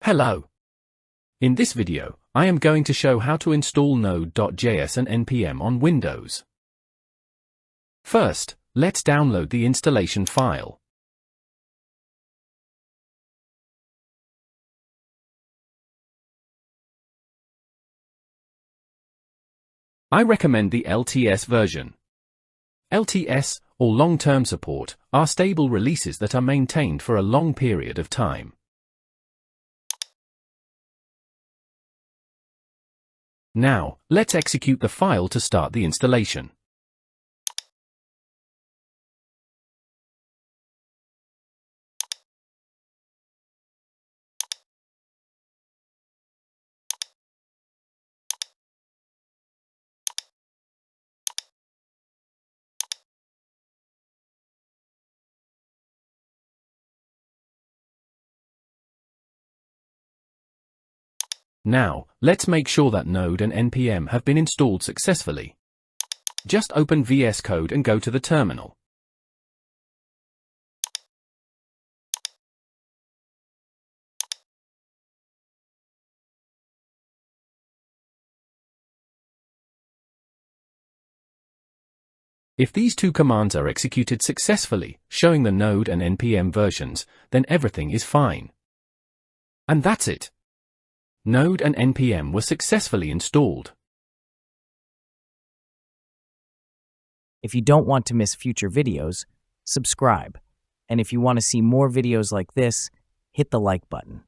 Hello. In this video, I am going to show how to install Node.js and NPM on Windows. First, let's download the installation file. I recommend the LTS version. LTS, or long-term support, are stable releases that are maintained for a long period of time. Now, let's execute the file to start the installation. Now, let's make sure that Node and NPM have been installed successfully. Just open VS Code and go to the terminal. If these two commands are executed successfully, showing the Node and NPM versions, then everything is fine. And that's it. Node and NPM were successfully installed. If you don't want to miss future videos, subscribe. And if you want to see more videos like this, hit the like button.